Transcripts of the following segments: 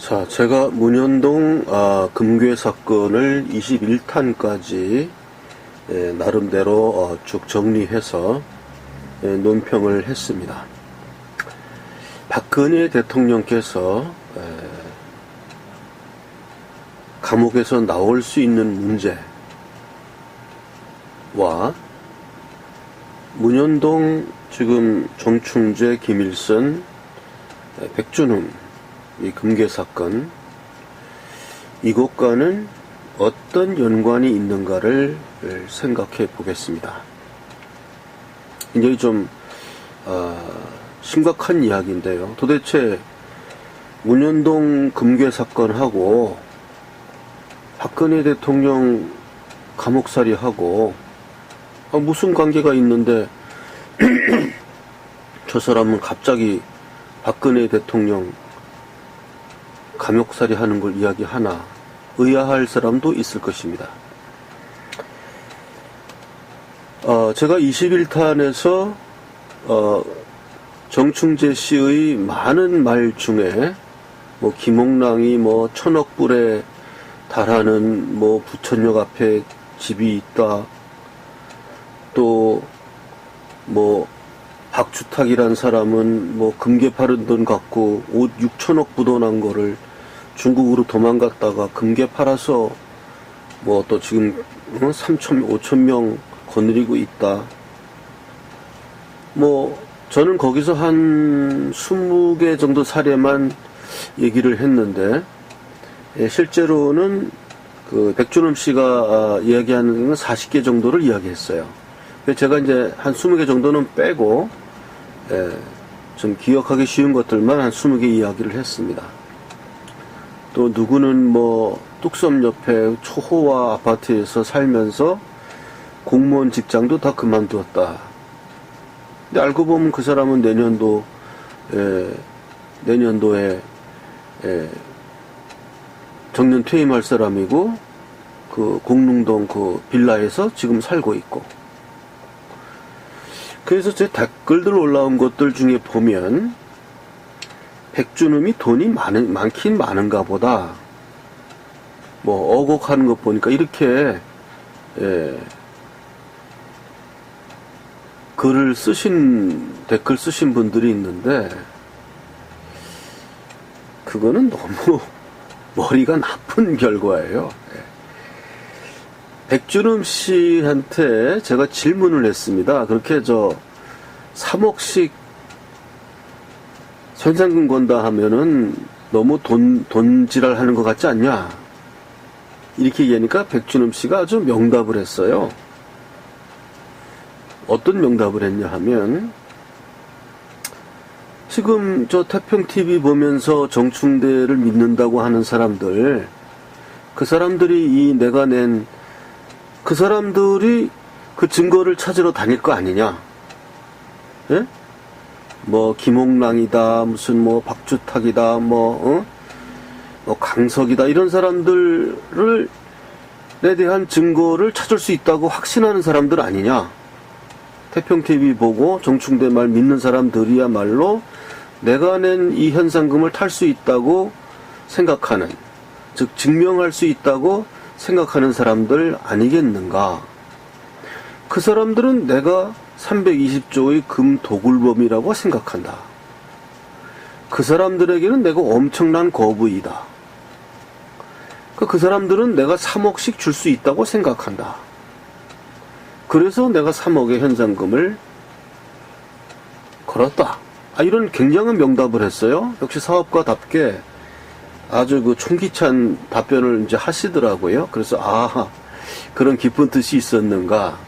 자, 제가 문현동 금괴 사건을 21탄까지 나름대로 쭉 정리해서 논평을 했습니다. 박근혜 대통령께서 감옥에서 나올 수 있는 문제와 문현동 지금 정충재, 김일성, 백준흠 이 금괴 사건, 이것과는 어떤 연관이 있는가를 생각해 보겠습니다. 굉장히 좀 심각한 이야기인데요. 도대체 문현동 금괴 사건하고 박근혜 대통령 감옥살이하고 무슨 관계가 있는데 저 사람은 갑자기 박근혜 대통령 감옥살이 하는 걸 이야기하나 의아할 사람도 있을 것입니다. 제가 21탄에서 정충재 씨의 많은 말 중에 김옥랑이 1,000억 불에 달하는 부천역 앞에 집이 있다, 또 박주탁이란 사람은 금괴 파는 돈 갖고 옷 6천억 부도난 거를 중국으로 도망갔다가 금괴 팔아서 또 지금 3천, 5천 명 거느리고 있다. 저는 거기서 한 20개 정도 사례만 얘기를 했는데, 실제로는 그 백준흠 씨가 이야기하는 건 40개 정도를 이야기했어요. 제가 이제 한 20개 정도는 빼고 좀 기억하기 쉬운 것들만 한 20개 이야기를 했습니다. 또 누구는 뚝섬 옆에 초호화 아파트에서 살면서 공무원 직장도 다 그만두었다. 근데 알고 보면 그 사람은 내년도에 정년 퇴임할 사람이고, 그 공릉동 그 빌라에서 지금 살고 있고. 그래서 제 댓글들 올라온 것들 중에 보면 백준흠이 돈이 많긴 많은가 보다. 어곡하는 것 보니까 이렇게 댓글 쓰신 분들이 있는데, 그거는 너무 머리가 나쁜 결과예요. 백준흠 씨한테 제가 질문을 했습니다. 그렇게 3억씩 현상금 건다 하면은 너무 돈지랄 하는 것 같지 않냐? 이렇게 얘기하니까 백준흠 씨가 아주 명답을 했어요. 어떤 명답을 했냐 하면, 지금 태평TV 보면서 정충대를 믿는다고 하는 사람들, 그 사람들이 내가 낸 그 사람들이 그 증거를 찾으러 다닐 거 아니냐? 예? 김옥랑이다, 무슨 박주탁이다, 강석이다, 이런 사람들에 대한 증거를 찾을 수 있다고 확신하는 사람들 아니냐? 태평TV 보고 정충대 말 믿는 사람들이야말로 내가 낸 이 현상금을 탈 수 있다고 생각하는, 즉 증명할 수 있다고 생각하는 사람들 아니겠는가? 그 사람들은 내가 320조의 금도굴범이라고 생각한다. 그 사람들에게는 내가 엄청난 거부이다. 그 사람들은 내가 3억씩 줄 수 있다고 생각한다. 그래서 내가 3억의 현상금을 걸었다. 이런 굉장한 명답을 했어요. 역시 사업가답게 아주 총기찬 답변을 이제 하시더라고요. 그래서 그런 깊은 뜻이 있었는가.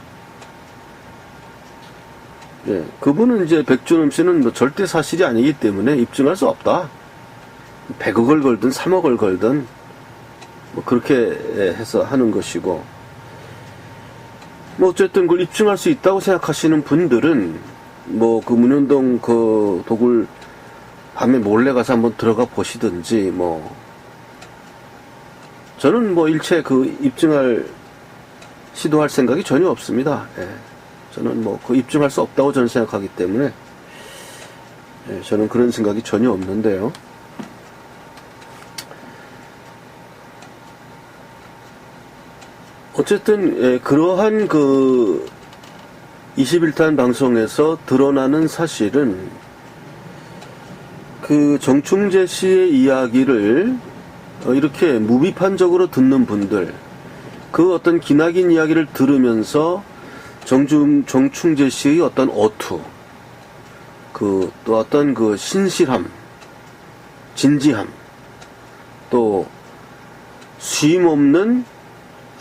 그분은 이제 백준흠 씨는 절대 사실이 아니기 때문에 입증할 수 없다. 100억을 걸든 3억을 걸든 그렇게 해서 하는 것이고, 어쨌든 그걸 입증할 수 있다고 생각하시는 분들은 그 문현동 그 도굴 밤에 몰래 가서 한번 들어가 보시든지, 저는 일체 입증할 시도할 생각이 전혀 없습니다. 저는 입증할 수 없다고 저는 생각하기 때문에 저는 그런 생각이 전혀 없는데요. 어쨌든 그러한 그 21탄 방송에서 드러나는 사실은 그 정충재 씨의 이야기를 이렇게 무비판적으로 듣는 분들, 그 어떤 기나긴 이야기를 들으면서 정충재 씨의 어떤 어투, 또 어떤 그 신실함, 진지함, 또 쉼없는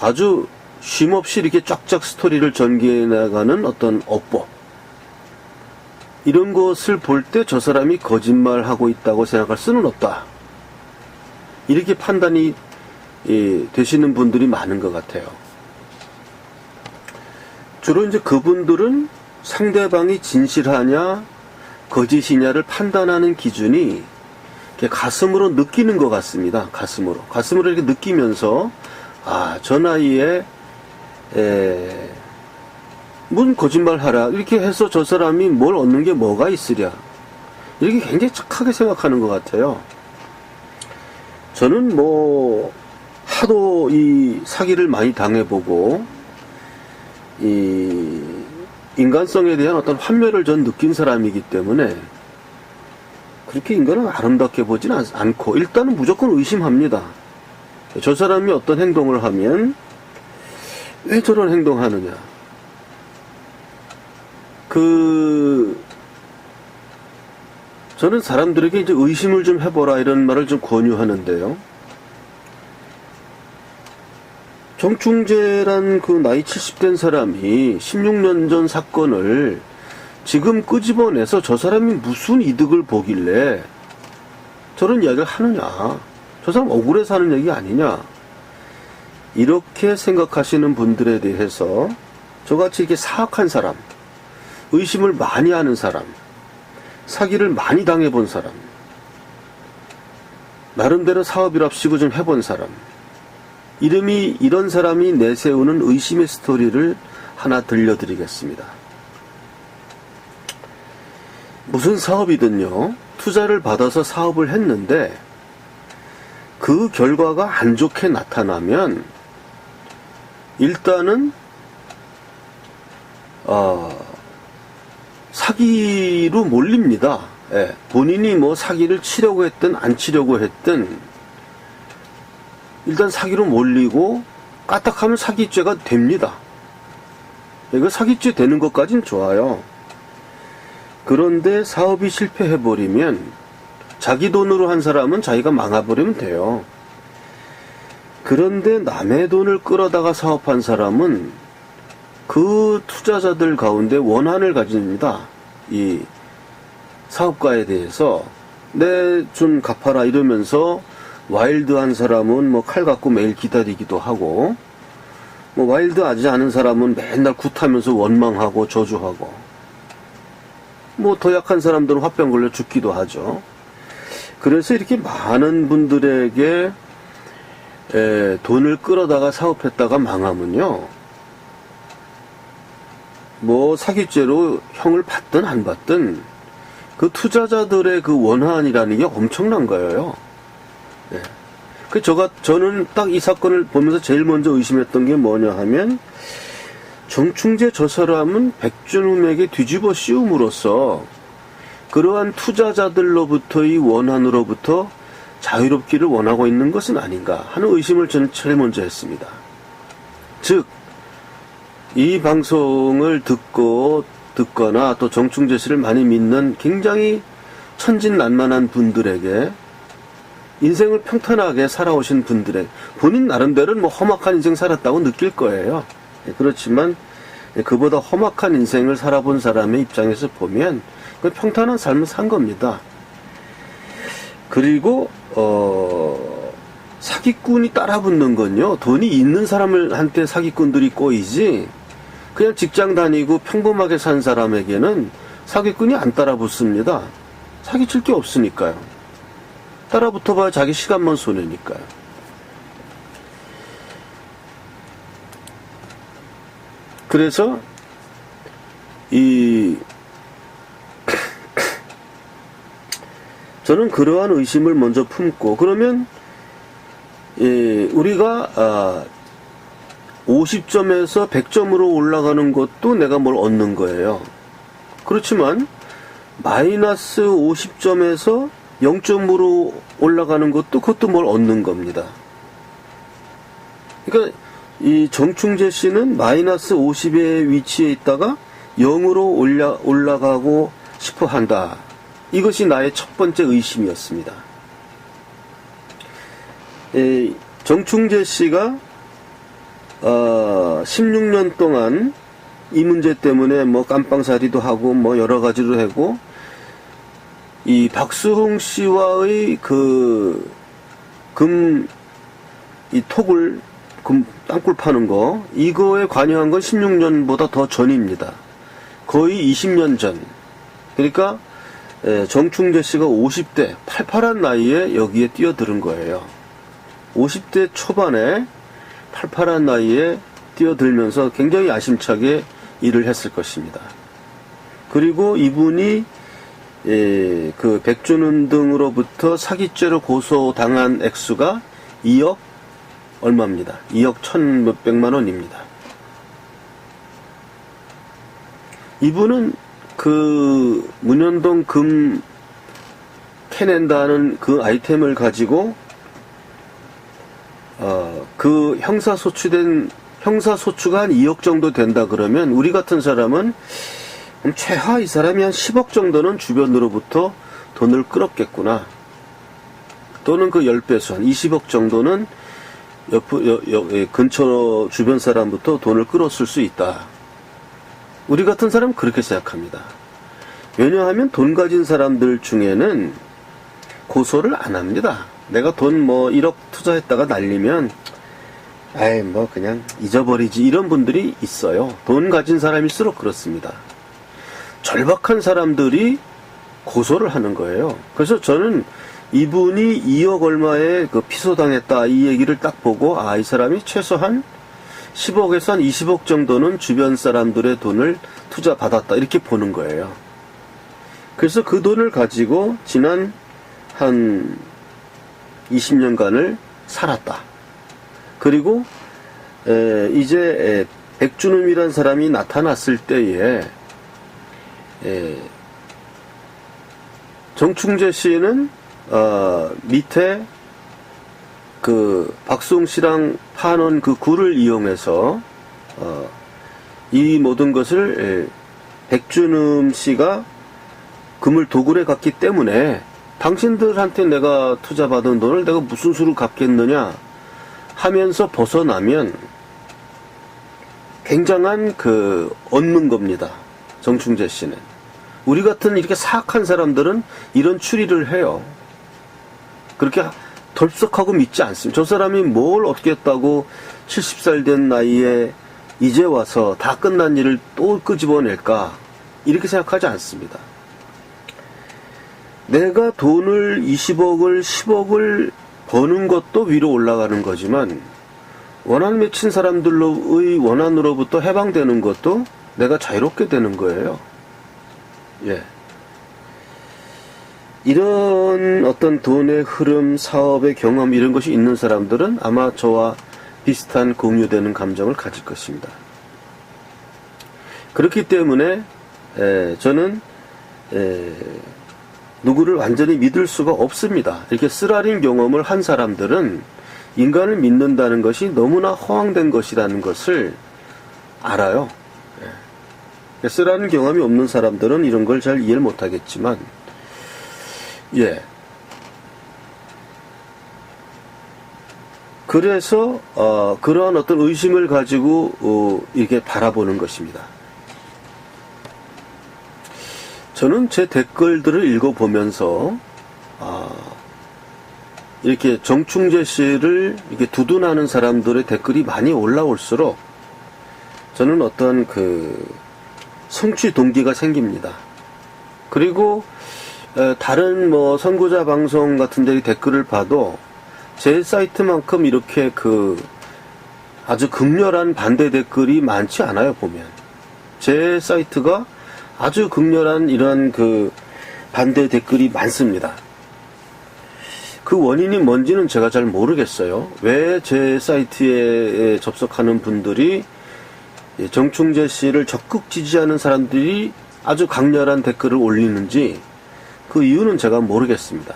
아주 쉼없이 이렇게 쫙쫙 스토리를 전개해 나가는 어떤 어법, 이런 것을 볼 때 저 사람이 거짓말하고 있다고 생각할 수는 없다. 이렇게 판단이 되시는 분들이 많은 것 같아요. 주로 이제 그분들은 상대방이 진실하냐 거짓이냐를 판단하는 기준이 이렇게 가슴으로 느끼는 것 같습니다. 가슴으로 이렇게 느끼면서 저 나이에 뭔 거짓말 하라 이렇게 해서 저 사람이 뭘 얻는 게 뭐가 있으랴, 이렇게 굉장히 착하게 생각하는 것 같아요. 저는 하도 이 사기를 많이 당해보고 이 인간성에 대한 어떤 환멸을 전 느낀 사람이기 때문에 그렇게 인간을 아름답게 보진 않고 일단은 무조건 의심합니다. 저 사람이 어떤 행동을 하면 왜 저런 행동하느냐, 저는 사람들에게 이제 의심을 좀 해보라 이런 말을 좀 권유하는데요. 정충재란 그 나이 70된 사람이 16년 전 사건을 지금 끄집어내서 저 사람이 무슨 이득을 보길래 저런 이야기를 하느냐, 저 사람 억울해서 하는 얘기 아니냐, 이렇게 생각하시는 분들에 대해서 저같이 이렇게 사악한 사람, 의심을 많이 하는 사람, 사기를 많이 당해본 사람, 나름대로 사업이랍시고 좀 해본 사람, 이런 사람이 내세우는 의심의 스토리를 하나 들려드리겠습니다. 무슨 사업이든요, 투자를 받아서 사업을 했는데 그 결과가 안 좋게 나타나면 일단은 사기로 몰립니다. 본인이 사기를 치려고 했든 안 치려고 했든 일단 사기로 몰리고 까딱하면 사기죄가 됩니다. 이거 사기죄 되는 것까진 좋아요. 그런데 사업이 실패해버리면 자기 돈으로 한 사람은 자기가 망해버리면 돼요. 그런데 남의 돈을 끌어다가 사업한 사람은 그 투자자들 가운데 원한을 가집니다. 이 사업가에 대해서 내 좀 갚아라 이러면서 와일드한 사람은 칼 갖고 매일 기다리기도 하고, 와일드하지 않은 사람은 맨날 굿하면서 원망하고 저주하고, 더 약한 사람들은 화병 걸려 죽기도 하죠. 그래서 이렇게 많은 분들에게 돈을 끌어다가 사업했다가 망하면요, 사기죄로 형을 받든 안 받든 그 투자자들의 그 원한이라는 게 엄청난 거예요. 저는 딱 이 사건을 보면서 제일 먼저 의심했던 게 뭐냐 하면, 정충재 저 사람은 백준음에게 뒤집어 씌움으로써 그러한 투자자들로부터의 원한으로부터 자유롭기를 원하고 있는 것은 아닌가 하는 의심을 저는 제일 먼저 했습니다. 즉, 이 방송을 듣거나 또 정충재 씨를 많이 믿는 굉장히 천진난만한 분들에게, 인생을 평탄하게 살아오신 분들의 본인 나름대로는 험악한 인생 살았다고 느낄 거예요. 그렇지만 그보다 험악한 인생을 살아본 사람의 입장에서 보면 그 평탄한 삶을 산 겁니다. 그리고 사기꾼이 따라붙는 건요, 돈이 있는 사람한테 사기꾼들이 꼬이지 그냥 직장 다니고 평범하게 산 사람에게는 사기꾼이 안 따라붙습니다. 사기칠 게 없으니까요. 따라붙어봐야 자기 시간만 손해니까요. 그래서 저는 그러한 의심을 먼저 품고, 그러면 우리가 50점에서 100점으로 올라가는 것도 내가 뭘 얻는 거예요. 그렇지만 마이너스 50점에서 0점으로 올라가는 것도 그것도 뭘 얻는 겁니다. 그러니까 이 정충재 씨는 마이너스 50의 위치에 있다가 0으로 올라가고 싶어 한다. 이것이 나의 첫 번째 의심이었습니다. 정충재 씨가 16년 동안 이 문제 때문에 뭐 깜빵살이도 하고 뭐 여러 가지로 하고, 이 박수홍 씨와의 이 톡을 땅굴 파는 거, 이거에 관여한 건 16년보다 더 전입니다. 거의 20년 전. 그러니까 정충재 씨가 50대 팔팔한 나이에 여기에 뛰어드는 거예요. 50대 초반에 팔팔한 나이에 뛰어들면서 굉장히 야심차게 일을 했을 것입니다. 그리고 이분이 그 백준훈 등으로부터 사기죄로 고소당한 액수가 2억 얼마입니다. 2억 1,몇백만 원입니다. 이분은 그 문현동 금 캐낸다는 그 아이템을 가지고 그 형사소추가 한 2억 정도 된다 그러면 우리 같은 사람은 최하 이 사람이 한 10억 정도는 주변으로부터 돈을 끌었겠구나. 또는 그 10배수 한 20억 정도는 근처 주변 사람부터 돈을 끌었을 수 있다. 우리 같은 사람은 그렇게 생각합니다. 왜냐하면 돈 가진 사람들 중에는 고소를 안 합니다. 내가 돈 뭐 1억 투자했다가 날리면 아이 뭐 그냥 잊어버리지, 이런 분들이 있어요. 돈 가진 사람일수록 그렇습니다. 절박한 사람들이 고소를 하는 거예요. 그래서 저는 이분이 2억 얼마에 피소당했다 이 얘기를 딱 보고, 이 사람이 최소한 10억에서 한 20억 정도는 주변 사람들의 돈을 투자받았다, 이렇게 보는 거예요. 그래서 그 돈을 가지고 지난 한 20년간을 살았다. 그리고 이제 백준음이라는 사람이 나타났을 때에 정충재 씨는 밑에 그 박수홍 씨랑 파놓은 그 굴을 이용해서 이 모든 것을 백준음 씨가 금을 도굴해 갔기 때문에 당신들한테 내가 투자받은 돈을 내가 무슨 수로 갚겠느냐 하면서 벗어나면 굉장한 얻는 겁니다. 정충재 씨는. 우리 같은 이렇게 사악한 사람들은 이런 추리를 해요. 그렇게 덜썩하고 믿지 않습니다. 저 사람이 뭘 얻겠다고 70살 된 나이에 이제 와서 다 끝난 일을 또 끄집어낼까, 이렇게 생각하지 않습니다. 내가 돈을 20억을 10억을 버는 것도 위로 올라가는 거지만 원한 맺힌 사람들의 원한으로부터 해방되는 것도 내가 자유롭게 되는 거예요. 예. 이런 어떤 돈의 흐름, 사업의 경험, 이런 것이 있는 사람들은 아마 저와 비슷한 공유되는 감정을 가질 것입니다. 그렇기 때문에 저는 누구를 완전히 믿을 수가 없습니다. 이렇게 쓰라린 경험을 한 사람들은 인간을 믿는다는 것이 너무나 허황된 것이라는 것을 알아요. 쓰라린 경험이 없는 사람들은 이런 걸 잘 이해를 못하겠지만, 예. 그래서 그러한 어떤 의심을 가지고 이렇게 바라보는 것입니다. 저는 제 댓글들을 읽어보면서 이렇게 정충재 씨를 이렇게 두둔하는 사람들의 댓글이 많이 올라올수록 저는 어떤 성취 동기가 생깁니다. 그리고 다른 뭐 선구자 방송 같은 데 댓글을 봐도 제 사이트만큼 이렇게 아주 극렬한 반대 댓글이 많지 않아요. 보면 제 사이트가 아주 극렬한 이런 반대 댓글이 많습니다. 그 원인이 뭔지는 제가 잘 모르겠어요. 왜 제 사이트에 접속하는 분들이 정충재 씨를 적극 지지하는 사람들이 아주 강렬한 댓글을 올리는지 그 이유는 제가 모르겠습니다.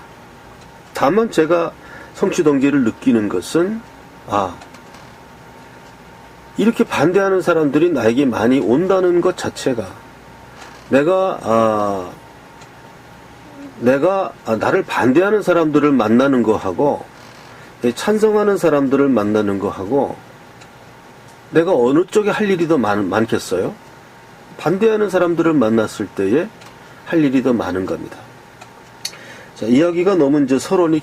다만 제가 성취동기를 느끼는 것은 이렇게 반대하는 사람들이 나에게 많이 온다는 것 자체가 내가 나를 반대하는 사람들을 만나는 거하고 찬성하는 사람들을 만나는 거하고 내가 어느 쪽에 할 일이 더 많겠어요? 반대하는 사람들을 만났을 때에 할 일이 더 많은 겁니다. 자, 이야기가 너무 이제 서론이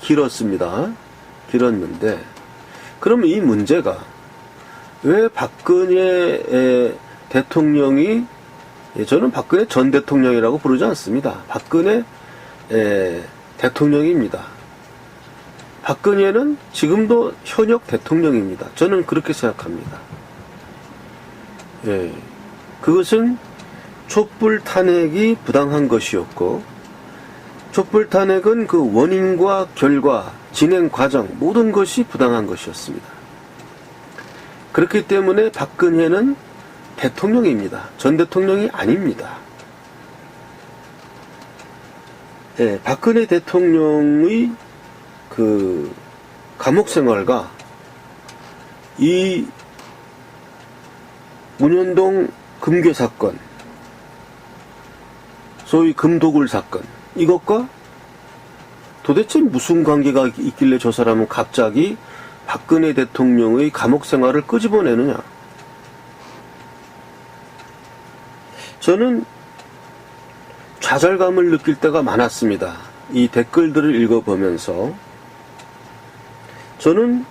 길었는데 그러면 이 문제가 왜 박근혜 대통령이, 저는 박근혜 전 대통령이라고 부르지 않습니다. 박근혜 대통령입니다. 박근혜는 지금도 현역 대통령입니다. 저는 그렇게 생각합니다. 그것은 촛불 탄핵이 부당한 것이었고, 촛불 탄핵은 그 원인과 결과, 진행 과정 모든 것이 부당한 것이었습니다. 그렇기 때문에 박근혜는 대통령입니다. 전 대통령이 아닙니다. 박근혜 대통령의 그 감옥 생활과 이 문현동 금괴 사건, 소위 금도굴 사건, 이것과 도대체 무슨 관계가 있길래 저 사람은 갑자기 박근혜 대통령의 감옥 생활을 끄집어내느냐. 저는 좌절감을 느낄 때가 많았습니다. 이 댓글들을 읽어보면서 저는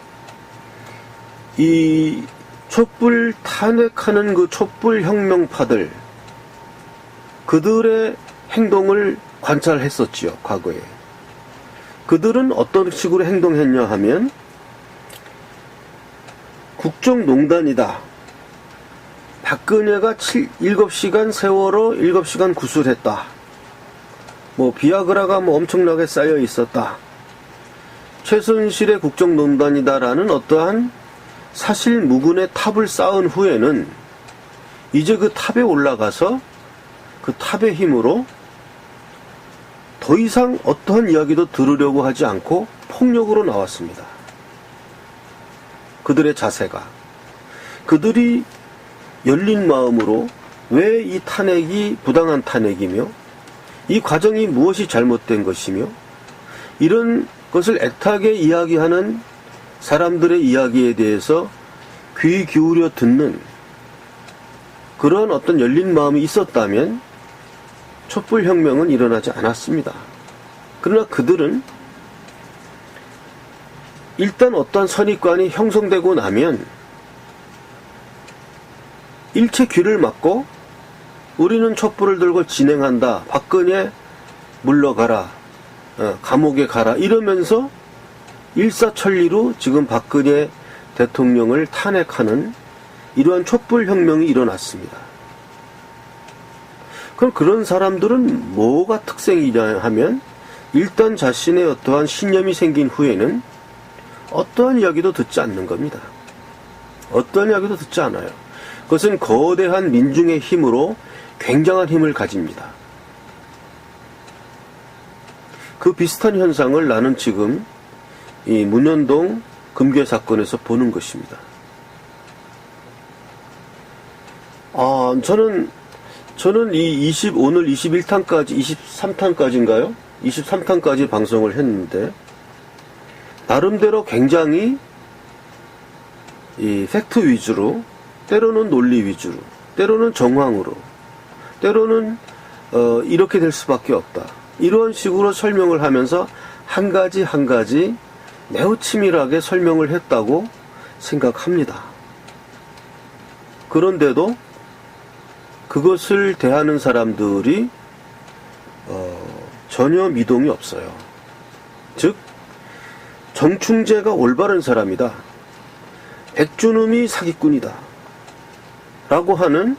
이 촛불 탄핵하는 그 촛불 혁명파들, 그들의 행동을 관찰했었지요, 과거에. 그들은 어떤 식으로 행동했냐 하면 국정농단이다. 박근혜가 7시간 세월호 7시간 구술했다. 비아그라가 엄청나게 쌓여 있었다. 최순실의 국정농단이다라는 어떠한 사실 무근의 탑을 쌓은 후에는 이제 그 탑에 올라가서 그 탑의 힘으로 더 이상 어떠한 이야기도 들으려고 하지 않고 폭력으로 나왔습니다. 그들의 자세가. 그들이 열린 마음으로 왜 이 탄핵이 부당한 탄핵이며 이 과정이 무엇이 잘못된 것이며 이런 것을 애타게 이야기하는 사람들의 이야기에 대해서 귀 기울여 듣는 그런 어떤 열린 마음이 있었다면 촛불혁명은 일어나지 않았습니다. 그러나 그들은 일단 어떤 선입관이 형성되고 나면 일체 귀를 막고 우리는 촛불을 들고 진행한다. 박근혜 물러가라. 감옥에 가라. 이러면서 일사천리로 지금 박근혜 대통령을 탄핵하는 이러한 촛불혁명이 일어났습니다. 그럼 그런 사람들은 뭐가 특징이냐 하면 일단 자신의 어떠한 신념이 생긴 후에는 어떠한 이야기도 듣지 않는 겁니다. 어떠한 이야기도 듣지 않아요. 그것은 거대한 민중의 힘으로 굉장한 힘을 가집니다. 그 비슷한 현상을 나는 지금 이 문현동 금괴 사건에서 보는 것입니다. 저는 오늘 21탄까지, 23탄까지인가요? 23탄까지 방송을 했는데, 나름대로 굉장히 이 팩트 위주로, 때로는 논리 위주로, 때로는 정황으로, 때로는 이렇게 될 수밖에 없다. 이런 식으로 설명을 하면서 한 가지 한 가지 매우 치밀하게 설명을 했다고 생각합니다. 그런데도 그것을 대하는 사람들이 전혀 미동이 없어요. 즉 정충재가 올바른 사람이다. 백준음이 사기꾼이다. 라고 하는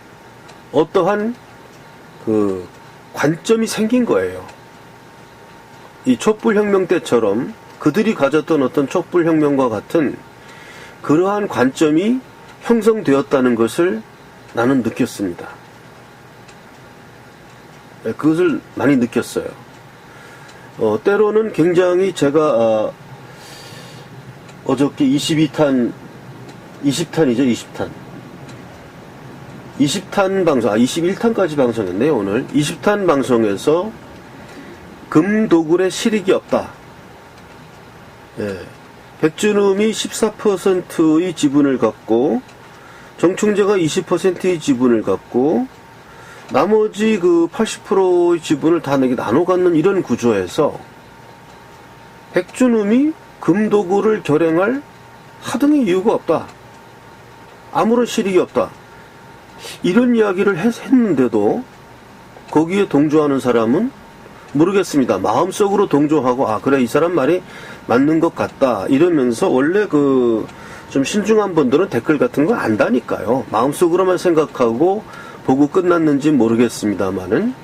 어떠한 관점이 생긴 거예요. 이 촛불혁명 때처럼 그들이 가졌던 어떤 촛불혁명과 같은 그러한 관점이 형성되었다는 것을 나는 느꼈습니다. 그것을 많이 느꼈어요. 때로는 굉장히 제가 어저께 20탄이죠, 20탄. 20탄 방송, 21탄까지 방송했네요, 오늘. 20탄 방송에서 금도굴에 실익이 없다. 예. 백준음이 14%의 지분을 갖고, 정충재가 20%의 지분을 갖고, 나머지 그 80%의 지분을 다 나눠 갖는 이런 구조에서, 백준음이 금도굴을 결행할 하등의 이유가 없다. 아무런 실익이 없다. 이런 이야기를 했는데도 거기에 동조하는 사람은 모르겠습니다. 마음속으로 동조하고 그래 이 사람 말이 맞는 것 같다 이러면서 원래 좀 신중한 분들은 댓글 같은 거 안다니까요. 마음속으로만 생각하고 보고 끝났는지 모르겠습니다만은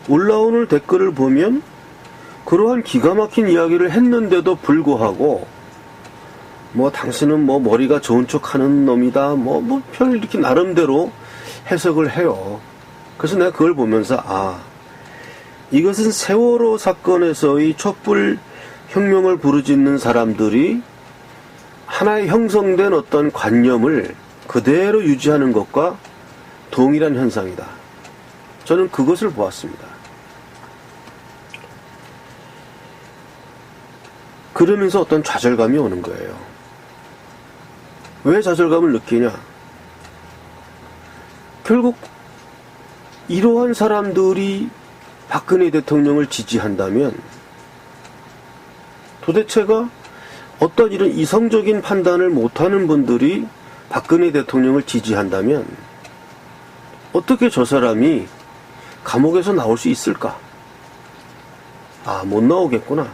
올라오는 댓글을 보면 그러한 기가 막힌 이야기를 했는데도 불구하고 당신은 머리가 좋은 척 하는 놈이다. 별 이렇게 나름대로 해석을 해요. 그래서 내가 그걸 보면서, 이것은 세월호 사건에서의 촛불 혁명을 부르짖는 사람들이 하나의 형성된 어떤 관념을 그대로 유지하는 것과 동일한 현상이다. 저는 그것을 보았습니다. 그러면서 어떤 좌절감이 오는 거예요. 왜 좌절감을 느끼냐? 결국 이러한 사람들이 박근혜 대통령을 지지한다면 도대체가 어떤 이런 이성적인 판단을 못하는 분들이 박근혜 대통령을 지지한다면 어떻게 저 사람이 감옥에서 나올 수 있을까? 못 나오겠구나.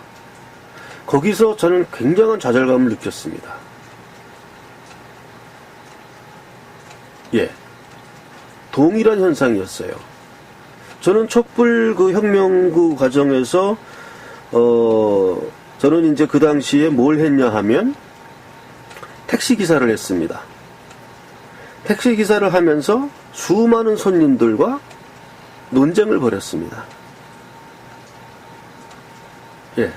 거기서 저는 굉장한 좌절감을 느꼈습니다. 예. 동일한 현상이었어요. 저는 촛불 혁명 과정에서, 저는 이제 그 당시에 뭘 했냐 하면, 택시기사를 했습니다. 택시기사를 하면서 수많은 손님들과 논쟁을 벌였습니다. 예.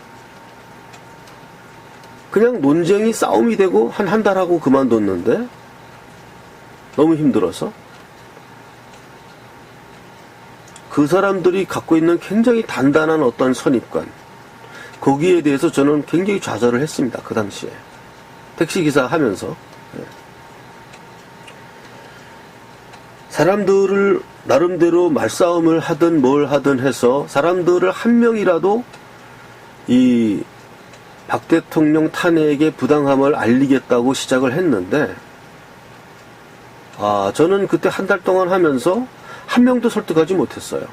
그냥 논쟁이 싸움이 되고 한 달 하고 그만뒀는데, 너무 힘들어서 그 사람들이 갖고 있는 굉장히 단단한 어떤 선입관 거기에 대해서 저는 굉장히 좌절을 했습니다. 그 당시에 택시기사 하면서 사람들을 나름대로 말싸움을 하든 뭘 하든 해서 사람들을 한 명이라도 이 박 대통령 탄핵의 부당함을 알리겠다고 시작을 했는데 저는 그때 한 달 동안 하면서 한 명도 설득하지 못했어요.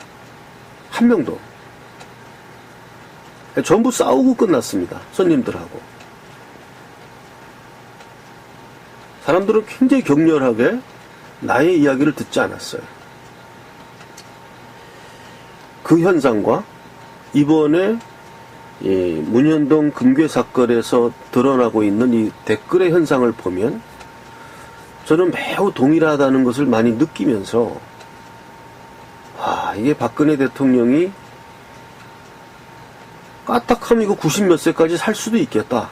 한 명도. 전부 싸우고 끝났습니다. 손님들하고. 사람들은 굉장히 격렬하게 나의 이야기를 듣지 않았어요. 그 현상과 이번에 문현동 금괴 사건에서 드러나고 있는 이 댓글의 현상을 보면 저는 매우 동일하다는 것을 많이 느끼면서 이게 박근혜 대통령이 까딱하면 이거 90몇 세까지 살 수도 있겠다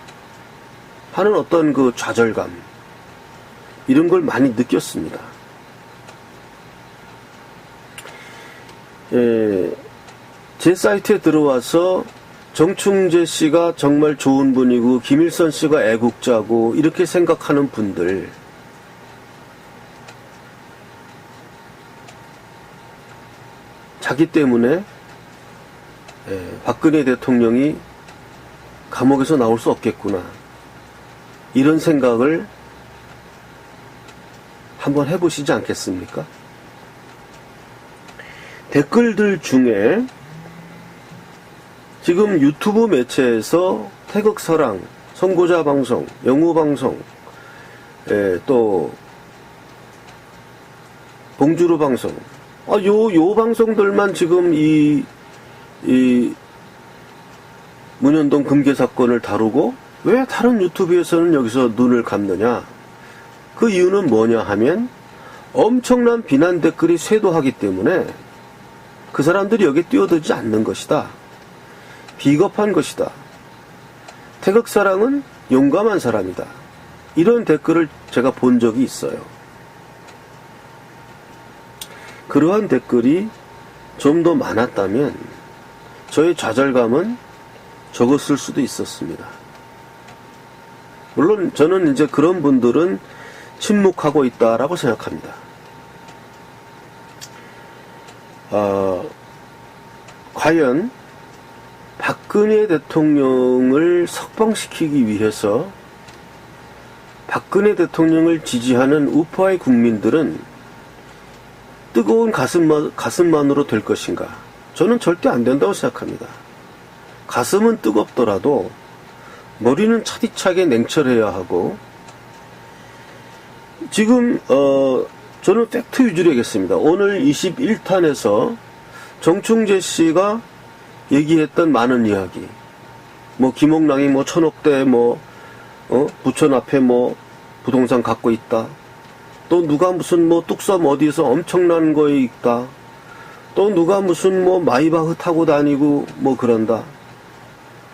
하는 어떤 그 좌절감 이런 걸 많이 느꼈습니다. 제 사이트에 들어와서 정충재 씨가 정말 좋은 분이고 김일성 씨가 애국자고 이렇게 생각하는 분들 자기 때문에 박근혜 대통령이 감옥에서 나올 수 없겠구나 이런 생각을 한번 해보시지 않겠습니까? 댓글들 중에 지금 유튜브 매체에서 태극서랑, 선고자 방송, 영우 방송, 또 봉주루 방송, 요 방송들만 지금 문현동 금괴 사건을 다루고 왜 다른 유튜브에서는 여기서 눈을 감느냐? 그 이유는 뭐냐 하면 엄청난 비난 댓글이 쇄도하기 때문에 그 사람들이 여기에 뛰어들지 않는 것이다. 비겁한 것이다. 태극사랑은 용감한 사람이다. 이런 댓글을 제가 본 적이 있어요. 그러한 댓글이 좀 더 많았다면 저의 좌절감은 적었을 수도 있었습니다. 물론 저는 이제 그런 분들은 침묵하고 있다라고 생각합니다. 과연 박근혜 대통령을 석방시키기 위해서 박근혜 대통령을 지지하는 우파의 국민들은 뜨거운 가슴만으로 될 것인가? 저는 절대 안 된다고 생각합니다. 가슴은 뜨겁더라도 머리는 차디차게 냉철해야 하고, 지금 저는 팩트 위주로 하겠습니다. 오늘 21탄에서 정충재 씨가 얘기했던 많은 이야기, 뭐 김옥랑이 뭐 1000억대 부천 앞에 부동산 갖고 있다. 또 누가 무슨 뚝섬 어디에서 엄청난 거에 있다. 또 누가 무슨 마이바흐 타고 다니고 그런다.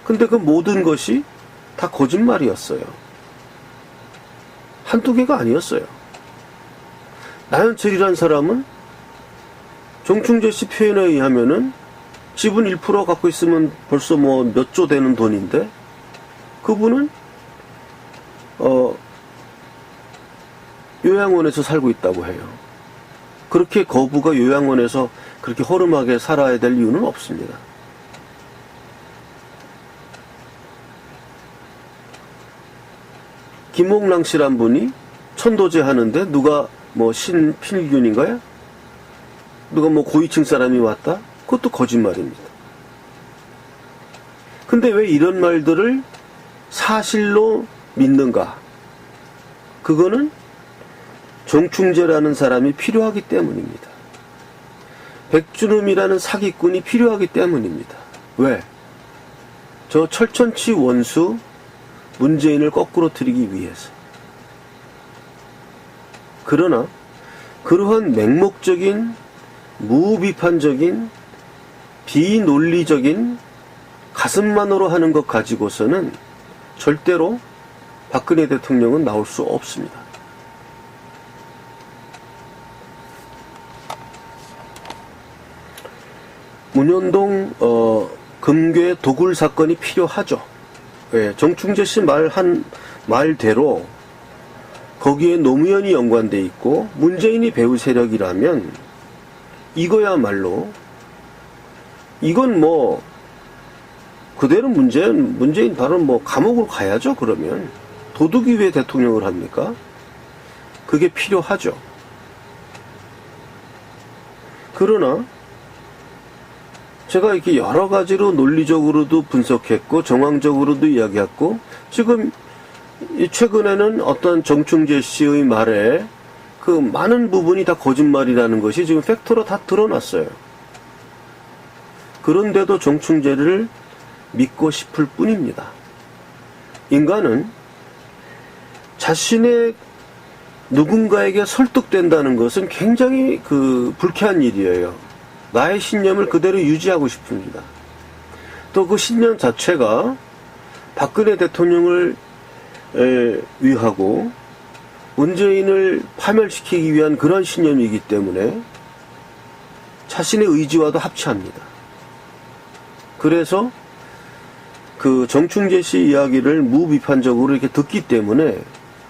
근데 그 모든 것이 다 거짓말이었어요. 한두 개가 아니었어요. 나현철이란 사람은 정충재 씨 표현에 의하면은 지분 1% 갖고 있으면 벌써 몇 조 되는 돈인데, 그분은 요양원에서 살고 있다고 해요. 그렇게 거부가 요양원에서 그렇게 허름하게 살아야 될 이유는 없습니다. 김옥랑 씨란 분이 천도제 하는데 누가 신필균인가요? 누가 고위층 사람이 왔다? 그것도 거짓말입니다. 근데 왜 이런 말들을 사실로 믿는가? 그거는 정충재라는 사람이 필요하기 때문입니다. 백준음이라는 사기꾼이 필요하기 때문입니다. 왜? 저 철천치 원수 문재인을 거꾸로 틀기 위해서. 그러나 그러한 맹목적인, 무비판적인, 비논리적인 가슴만으로 하는 것 가지고서는 절대로 박근혜 대통령은 나올 수 없습니다. 문현동 금괴 도굴 사건이 필요하죠. 예, 정충재 씨 말대로 거기에 노무현이 연관돼 있고 문재인이 배후 세력이라면 이거야말로, 이건 그대로 문재인 바로 감옥으로 가야죠. 그러면 도둑이 왜 대통령을 합니까? 그게 필요하죠. 그러나 제가 이렇게 여러 가지로 논리적으로도 분석했고 정황적으로도 이야기했고, 지금 최근에는 어떤 정충재 씨의 말에 그 많은 부분이 다 거짓말이라는 것이 지금 팩트로 다 드러났어요. 그런데도 정충재를 믿고 싶을 뿐입니다. 인간은 자신의 누군가에게 설득된다는 것은 굉장히 불쾌한 일이에요. 나의 신념을 그대로 유지하고 싶습니다. 또 그 신념 자체가 박근혜 대통령을 위하고 문재인을 파멸시키기 위한 그런 신념이기 때문에 자신의 의지와도 합치합니다. 그래서 그 정충재 씨 이야기를 무비판적으로 이렇게 듣기 때문에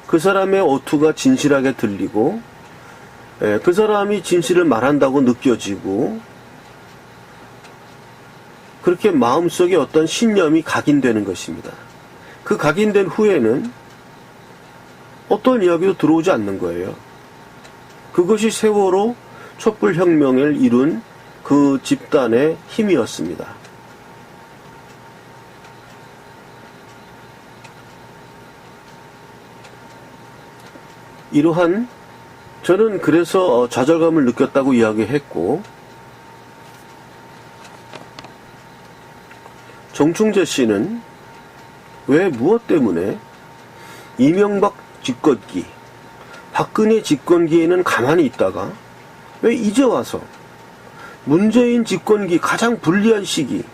그 사람의 어투가 진실하게 들리고, 그 사람이 진실을 말한다고 느껴지고, 그렇게 마음속에 어떤 신념이 각인되는 것입니다. 그 각인된 후에는 어떤 이야기도 들어오지 않는 거예요. 그것이 세월호 촛불혁명을 이룬 그 집단의 힘이었습니다. 이러한, 저는 그래서 좌절감을 느꼈다고 이야기했고, 정충재 씨는 왜 무엇 때문에 이명박 집권기, 박근혜 집권기에는 가만히 있다가 왜 이제 와서 문재인 집권기 가장 불리한 시기,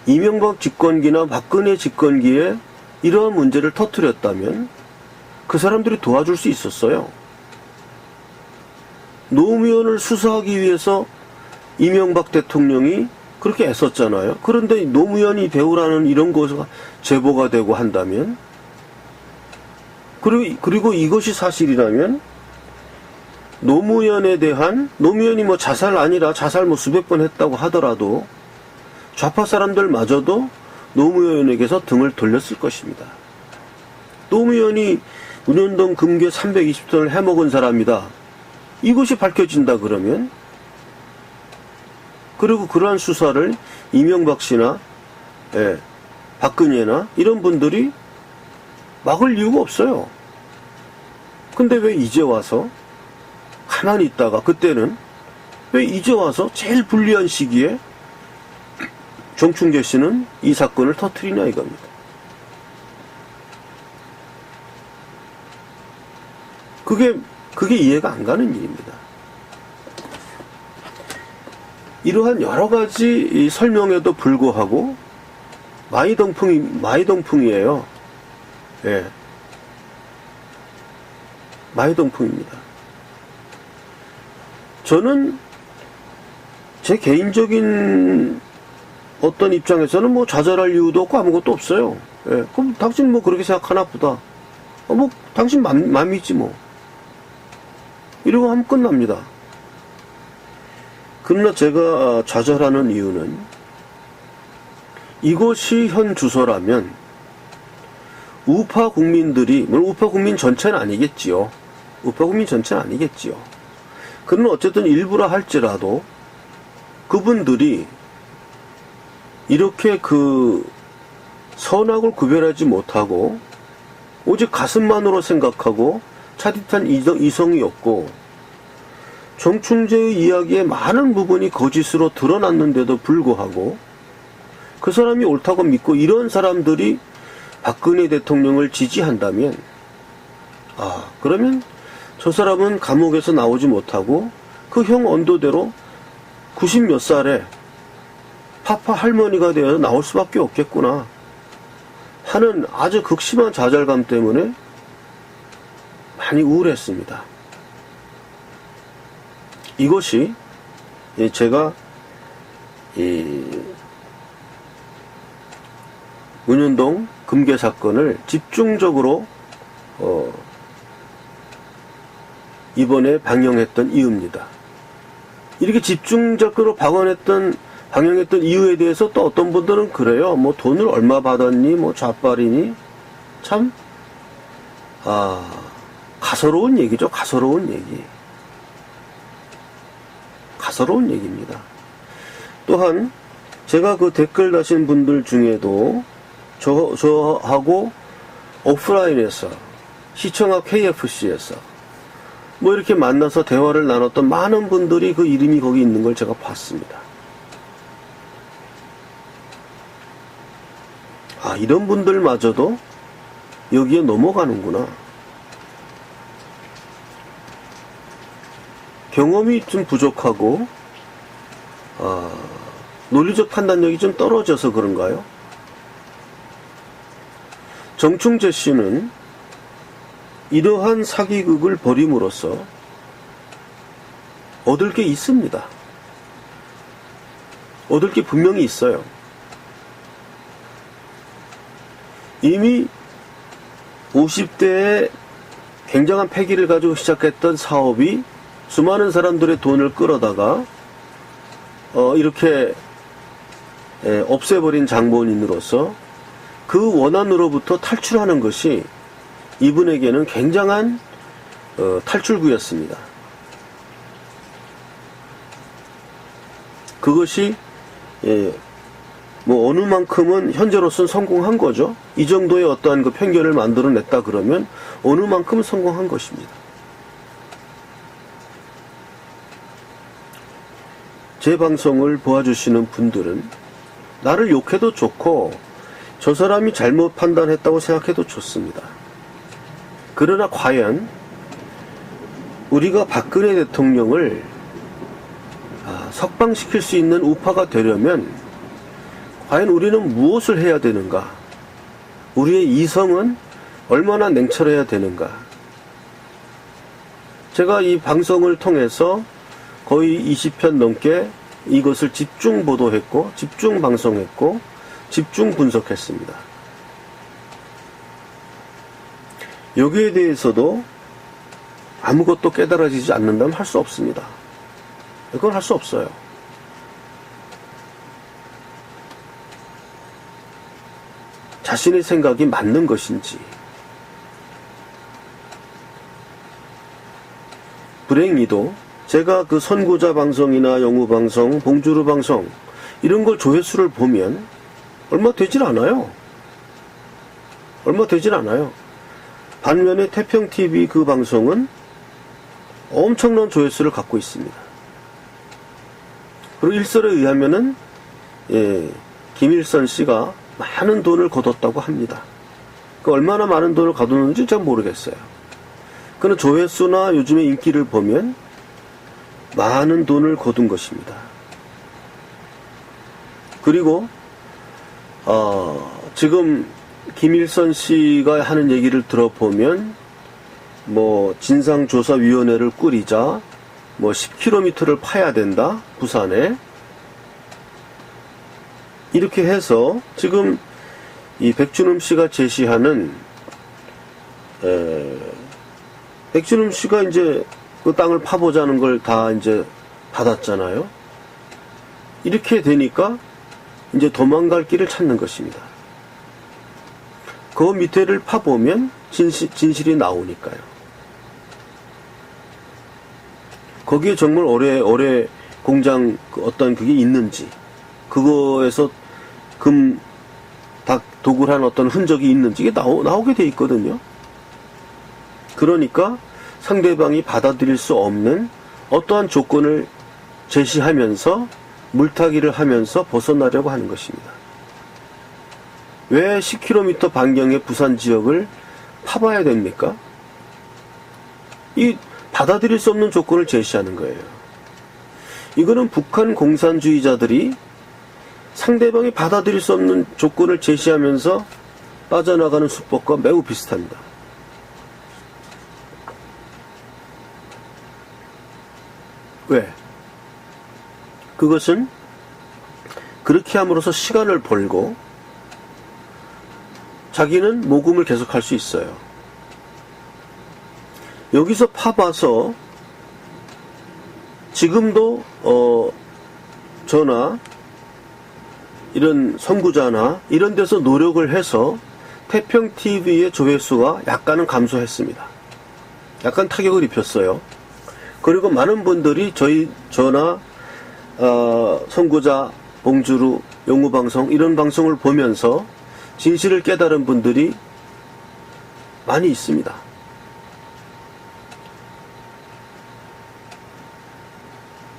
이명박 집권기나 박근혜 집권기에 이러한 문제를 터뜨렸다면 그 사람들이 도와줄 수 있었어요. 노무현을 수사하기 위해서 이명박 대통령이 그렇게 애썼잖아요. 그런데 노무현이 배우라는 이런 것가 제보가 되고 한다면, 그리고 이것이 사실이라면 노무현이 뭐 자살 아니라 자살 뭐 수백 번 했다고 하더라도 좌파 사람들마저도 노무현에게서 등을 돌렸을 것입니다. 노무현이 문현동 금괴 320톤을 해먹은 사람이다. 이것이 밝혀진다 그러면, 그리고 그러한 수사를 이명박 씨나 박근혜나 이런 분들이 막을 이유가 없어요. 근데 왜 이제 와서 가만히 있다가, 그때는 왜 이제 와서 제일 불리한 시기에 정충재 씨는 이 사건을 터뜨리냐 이겁니다. 그게 이해가 안 가는 일입니다. 이러한 여러 가지 설명에도 불구하고 마이동풍이에요. 예. 마이동풍입니다. 저는 제 개인적인 어떤 입장에서는 뭐 좌절할 이유도 없고 아무것도 없어요. 예. 그럼 당신 뭐 그렇게 생각하나 보다. 뭐 당신 맘이지 뭐. 이러고 하면 끝납니다. 그러나 제가 좌절하는 이유는, 이것이 현 주소라면 우파 국민들이, 물론 우파 국민 전체는 아니겠지요. 그러나 어쨌든 일부라 할지라도 그분들이 이렇게 그 선악을 구별하지 못하고 오직 가슴만으로 생각하고 차디탄 이성이 없고, 정충재의 이야기의 많은 부분이 거짓으로 드러났는데도 불구하고 그 사람이 옳다고 믿고 이런 사람들이 박근혜 대통령을 지지한다면, 그러면 저 사람은 감옥에서 나오지 못하고 그 형 언도대로 90 몇 살에 파파 할머니가 되어서 나올 수밖에 없겠구나 하는 아주 극심한 좌절감 때문에 많이 우울했습니다. 이것이 제가 문현동 금괴 사건을 집중적으로 이번에 방영했던 이유입니다. 이렇게 집중적으로 방영했던 이유에 대해서 또 어떤 분들은 그래요. 뭐 돈을 얼마 받았니? 뭐 좌빨이니? 참 가소로운 얘기죠. 가소로운 얘기입니다. 또한 제가 그 댓글 다신 분들 중에도 저하고 오프라인에서 시청 앞 KFC에서 뭐 이렇게 만나서 대화를 나눴던 많은 분들이 그 이름이 거기 있는 걸 제가 봤습니다. 이런 분들마저도 여기에 넘어가는구나. 경험이 좀 부족하고 논리적 판단력이 좀 떨어져서 그런가요? 정충재 씨는 이러한 사기극을 벌임으로써 얻을 게 있습니다. 얻을 게 분명히 있어요. 이미 50대에 굉장한 패기를 가지고 시작했던 사업이 수많은 사람들의 돈을 끌어다가 이렇게 없애버린 장본인으로서 그 원한으로부터 탈출하는 것이 이분에게는 굉장한 탈출구였습니다. 그것이 뭐 어느 만큼은 현재로서는 성공한 거죠. 이 정도의 어떠한 그 편견을 만들어냈다 그러면 어느 만큼은 성공한 것입니다. 제 방송을 보아주시는 분들은 나를 욕해도 좋고 저 사람이 잘못 판단했다고 생각해도 좋습니다. 그러나 과연 우리가 박근혜 대통령을 석방시킬 수 있는 우파가 되려면 과연 우리는 무엇을 해야 되는가? 우리의 이성은 얼마나 냉철해야 되는가? 제가 이 방송을 통해서 거의 20편 넘게 이것을 집중 보도했고, 집중 방송했고, 집중 분석했습니다. 여기에 대해서도 아무것도 깨달아지지 않는다면 할 수 없습니다. 그건 할 수 없어요. 자신의 생각이 맞는 것인지, 불행히도 제가 그 선구자 방송이나 영우 방송, 봉주루 방송 이런 걸 조회수를 보면 얼마 되질 않아요. 얼마 되질 않아요. 반면에 태평TV 그 방송은 엄청난 조회수를 갖고 있습니다. 그리고 일설에 의하면은 김일선 씨가 많은 돈을 거뒀다고 합니다. 그 얼마나 많은 돈을 거뒀는지 잘 모르겠어요. 그는 조회수나 요즘의 인기를 보면 많은 돈을 거둔 것입니다. 그리고 지금 김일선 씨가 하는 얘기를 들어보면 뭐 진상조사위원회를 꾸리자, 뭐 10km를 파야 된다, 부산에. 이렇게 해서 지금 이 백준흠 씨가 제시하는 백준흠 씨가 이제 그 땅을 파보자는 걸 다 이제 받았잖아요. 이렇게 되니까 이제 도망갈 길을 찾는 것입니다. 그 밑에를 파보면 진실이 나오니까요. 거기에 정말 오래 공장 어떤 그게 있는지, 그거에서 도굴한 어떤 흔적이 있는지 이게 나오게 돼 있거든요. 그러니까 상대방이 받아들일 수 없는 어떠한 조건을 제시하면서 물타기를 하면서 벗어나려고 하는 것입니다. 왜 10km 반경의 부산 지역을 파봐야 됩니까? 이 받아들일 수 없는 조건을 제시하는 거예요. 이거는 북한 공산주의자들이 상대방이 받아들일 수 없는 조건을 제시하면서 빠져나가는 수법과 매우 비슷합니다. 왜? 그것은 그렇게 함으로써 시간을 벌고 자기는 모금을 계속할 수 있어요. 여기서 파봐서 지금도 저나 이런 선구자나 이런 데서 노력을 해서 태평TV의 조회수가 약간은 감소했습니다. 약간 타격을 입혔어요. 그리고 많은 분들이 저나 선구자, 봉주루, 영우방송 이런 방송을 보면서 진실을 깨달은 분들이 많이 있습니다.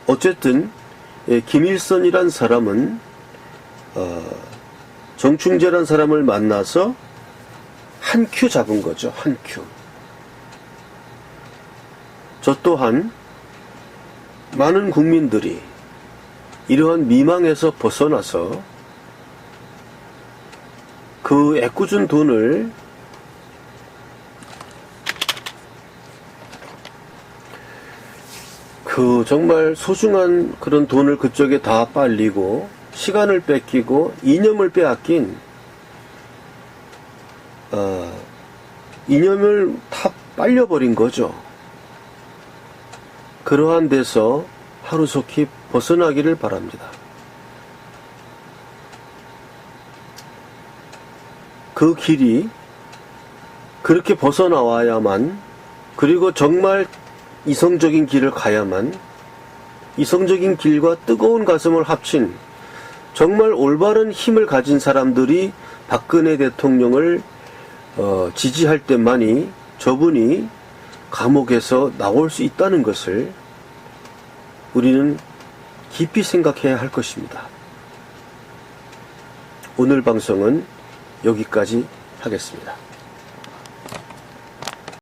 어쨌든 김일선이란 사람은 정충재란 사람을 만나서 한 큐 잡은 거죠. 한 큐. 저 또한 많은 국민들이 이러한 미망에서 벗어나서 그 애꿎은 돈을 그 정말 소중한 그런 돈을 그쪽에 다 빨리고 시간을 뺏기고 이념을 빼앗긴 이념을 다 빨려버린 거죠. 그러한 데서 하루속히 벗어나기를 바랍니다. 그 길이 그렇게 벗어나와야만, 그리고 정말 이성적인 길을 가야만, 이성적인 길과 뜨거운 가슴을 합친 정말 올바른 힘을 가진 사람들이 박근혜 대통령을 지지할 때만이 저분이 감옥에서 나올 수 있다는 것을 우리는 깊이 생각해야 할 것입니다. 오늘 방송은 여기까지 하겠습니다.